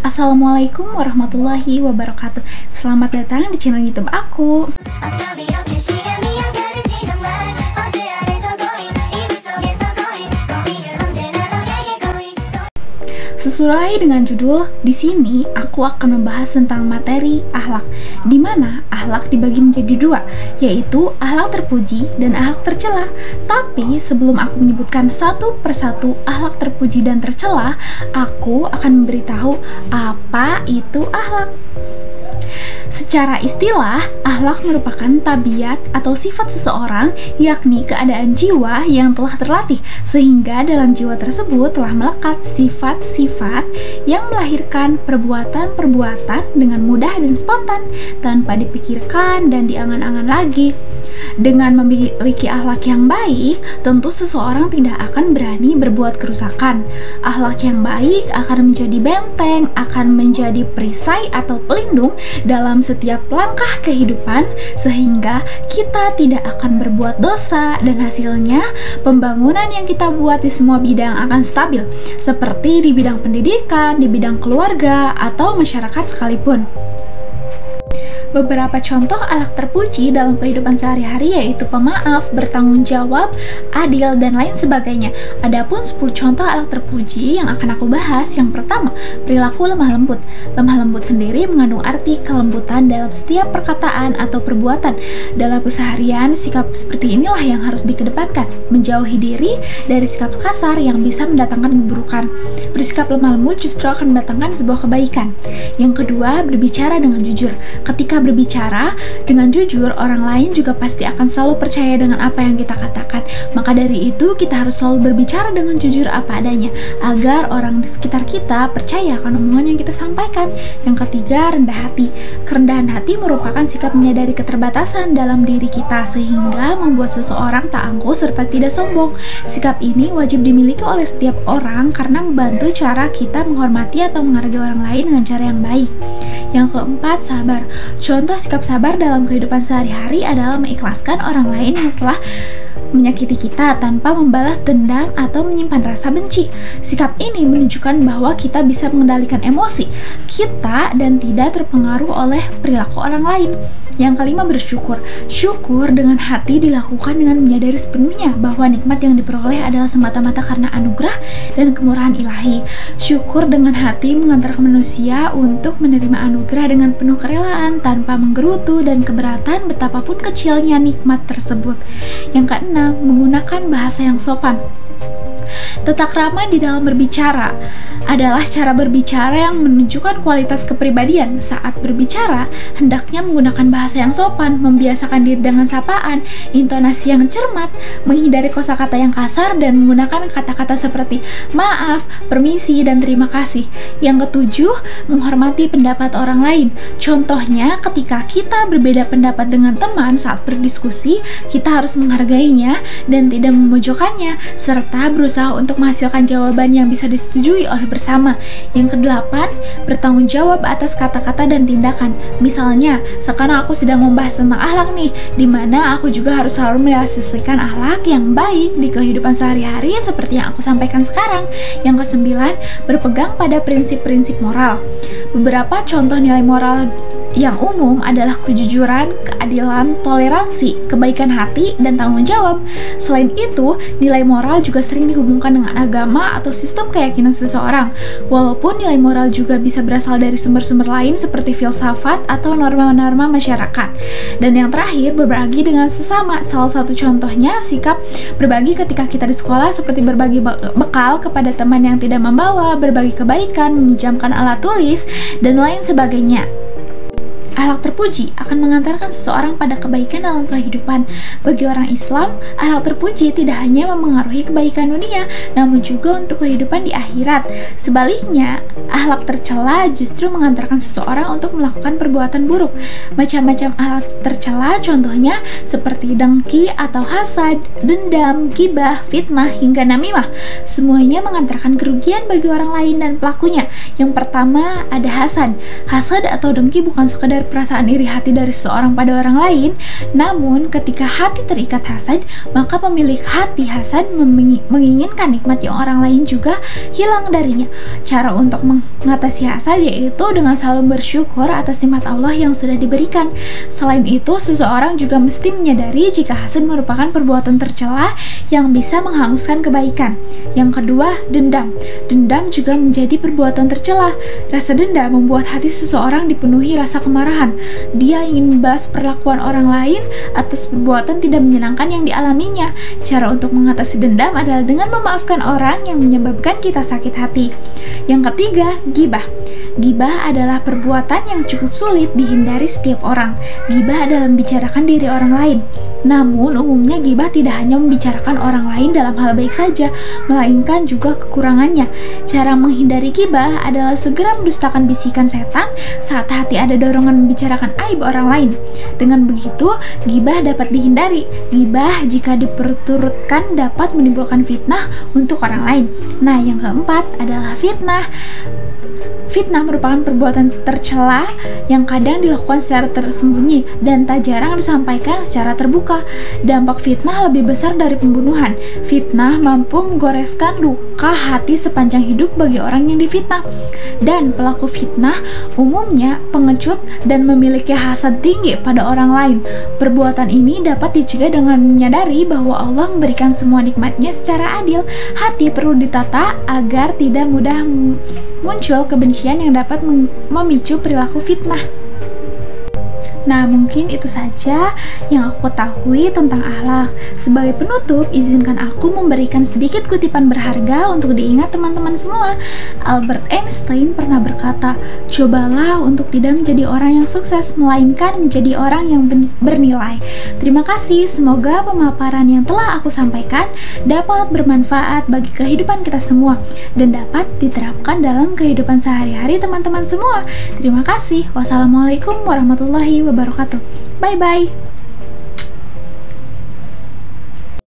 Assalamualaikum warahmatullahi wabarakatuh. Selamat datang di channel YouTube aku. Sesuai dengan judul, di sini aku akan membahas tentang materi akhlak, di mana akhlak dibagi menjadi dua, yaitu akhlak terpuji dan akhlak tercela. Tapi sebelum aku menyebutkan satu persatu akhlak terpuji dan tercela, aku akan memberitahu apa itu akhlak. Secara istilah, akhlak merupakan tabiat atau sifat seseorang, yakni keadaan jiwa yang telah terlatih, sehingga dalam jiwa tersebut telah melekat sifat-sifat yang melahirkan perbuatan-perbuatan dengan mudah dan spontan, tanpa dipikirkan dan diangan-angan lagi. Dengan memiliki akhlak yang baik, tentu seseorang tidak akan berani berbuat kerusakan. Akhlak yang baik akan menjadi benteng, akan menjadi perisai atau pelindung dalam setiap langkah kehidupan, sehingga kita tidak akan berbuat dosa dan hasilnya pembangunan yang kita buat di semua bidang akan stabil, seperti di bidang pendidikan, di bidang keluarga, atau masyarakat sekalipun. Beberapa contoh akhlak terpuji dalam kehidupan sehari-hari yaitu pemaaf, bertanggung jawab, adil, dan lain sebagainya. Adapun 10 contoh akhlak terpuji yang akan aku bahas. Yang pertama, perilaku lemah lembut. Lemah lembut sendiri mengandung arti kelembutan dalam setiap perkataan atau perbuatan. Dalam keseharian, sikap seperti inilah yang harus dikedepankan. Menjauhi diri dari sikap kasar yang bisa mendatangkan keburukan. Bersikap lemah lembut justru akan mendatangkan sebuah kebaikan. Yang kedua, berbicara dengan jujur. Ketika berbicara dengan jujur, orang lain juga pasti akan selalu percaya dengan apa yang kita katakan. Maka dari itu, kita harus selalu berbicara dengan jujur apa adanya, agar orang di sekitar kita percaya akan omongan yang kita sampaikan. Yang ketiga, rendah hati. Kerendahan hati merupakan sikap menyadari keterbatasan dalam diri kita, sehingga membuat seseorang tak angkuh serta tidak sombong. Sikap ini wajib dimiliki oleh setiap orang karena membantu cara kita menghormati atau menghargai orang lain dengan cara yang baik. Yang keempat, sabar. Contoh sikap sabar dalam kehidupan sehari-hari adalah mengikhlaskan orang lain yang telah menyakiti kita tanpa membalas dendam atau menyimpan rasa benci. Sikap ini menunjukkan bahwa kita bisa mengendalikan emosi kita dan tidak terpengaruh oleh perilaku orang lain. Yang kelima, bersyukur. Syukur dengan hati dilakukan dengan menyadari sepenuhnya bahwa nikmat yang diperoleh adalah semata-mata karena anugerah dan kemurahan ilahi. Syukur dengan hati mengantarkan manusia untuk menerima anugerah dengan penuh kerelaan tanpa menggerutu dan keberatan betapapun kecilnya nikmat tersebut. Yang keenam, menggunakan bahasa yang sopan. Tata krama di dalam berbicara adalah cara berbicara yang menunjukkan kualitas kepribadian. Saat berbicara, hendaknya menggunakan bahasa yang sopan, membiasakan diri dengan sapaan, intonasi yang cermat, menghindari kosakata yang kasar, dan menggunakan kata-kata seperti maaf, permisi, dan terima kasih. Yang ketujuh, menghormati pendapat orang lain. Contohnya, ketika kita berbeda pendapat dengan teman saat berdiskusi, kita harus menghargainya dan tidak memojokkannya, serta berusaha untuk menghasilkan jawaban yang bisa disetujui oleh bersama. Yang kedelapan, bertanggung jawab atas kata-kata dan tindakan. Misalnya, sekarang aku sedang membahas tentang akhlak nih, dimana aku juga harus selalu merealisasikan akhlak yang baik di kehidupan sehari-hari seperti yang aku sampaikan sekarang. Yang kesembilan, berpegang pada prinsip-prinsip moral. Beberapa contoh nilai moral yang umum adalah kejujuran, keadilan, toleransi, kebaikan hati, dan tanggung jawab. Selain itu, nilai moral juga sering dihubungkan dengan agama atau sistem keyakinan seseorang. Walaupun nilai moral juga bisa berasal dari sumber-sumber lain seperti filsafat atau norma-norma masyarakat. Dan yang terakhir, berbagi dengan sesama. Salah satu contohnya sikap berbagi ketika kita di sekolah seperti berbagi bekal kepada teman yang tidak membawa, berbagi kebaikan, meminjamkan alat tulis, dan lain sebagainya. Akhlak terpuji akan mengantarkan seseorang pada kebaikan dalam kehidupan. Bagi orang Islam, akhlak terpuji tidak hanya memengaruhi kebaikan dunia, namun juga untuk kehidupan di akhirat. Sebaliknya, akhlak tercela justru mengantarkan seseorang untuk melakukan perbuatan buruk. Macam-macam akhlak tercela contohnya seperti dengki atau hasad, dendam, ghibah, fitnah, hingga namimah. Semuanya mengantarkan kerugian bagi orang lain dan pelakunya. Yang pertama ada hasad. Hasad atau dengki bukan sekedar perasaan iri hati dari seseorang pada orang lain. Namun, ketika hati terikat hasad, maka pemilik hati hasad menginginkan nikmat yang orang lain juga hilang darinya. Cara untuk mengatasi hasad yaitu dengan selalu bersyukur atas nikmat Allah yang sudah diberikan. Selain itu, seseorang juga mesti menyadari jika hasad merupakan perbuatan tercela yang bisa menghanguskan kebaikan. Yang kedua, dendam. Dendam juga menjadi perbuatan tercela. Rasa dendam membuat hati seseorang dipenuhi rasa kemarahan. Dia ingin membalas perlakuan orang lain atas perbuatan tidak menyenangkan yang dialaminya. Cara untuk mengatasi dendam adalah dengan memaafkan orang yang menyebabkan kita sakit hati. Yang ketiga, ghibah. Ghibah adalah perbuatan yang cukup sulit dihindari setiap orang. Ghibah adalah membicarakan diri orang lain. Namun, umumnya ghibah tidak hanya membicarakan orang lain dalam hal baik saja, melainkan juga kekurangannya. Cara menghindari ghibah adalah segera mendustakan bisikan setan saat hati ada dorongan membicarakan aib orang lain. Dengan begitu, ghibah dapat dihindari. Ghibah jika diperturutkan dapat menimbulkan fitnah untuk orang lain. Nah, yang keempat adalah fitnah. Fitnah merupakan perbuatan tercela yang kadang dilakukan secara tersembunyi dan tak jarang disampaikan secara terbuka. Dampak fitnah lebih besar dari pembunuhan. Fitnah mampu menggoreskan luka hati sepanjang hidup bagi orang yang difitnah. Dan pelaku fitnah umumnya pengecut dan memiliki hasad tinggi pada orang lain. Perbuatan ini dapat dicegah dengan menyadari bahwa Allah memberikan semua nikmatnya secara adil. Hati perlu ditata agar tidak mudah muncul kebencian yang dapat memicu perilaku fitnah. Nah, mungkin itu saja yang aku ketahui tentang akhlak. Sebagai penutup, izinkan aku memberikan sedikit kutipan berharga untuk diingat teman-teman semua. Albert Einstein pernah berkata, "Cobalah untuk tidak menjadi orang yang sukses, melainkan menjadi orang yang bernilai." Terima kasih, semoga pemaparan yang telah aku sampaikan dapat bermanfaat bagi kehidupan kita semua dan dapat diterapkan dalam kehidupan sehari-hari teman-teman semua. Terima kasih. Wassalamualaikum warahmatullahi wabarakatuh. Bye-bye.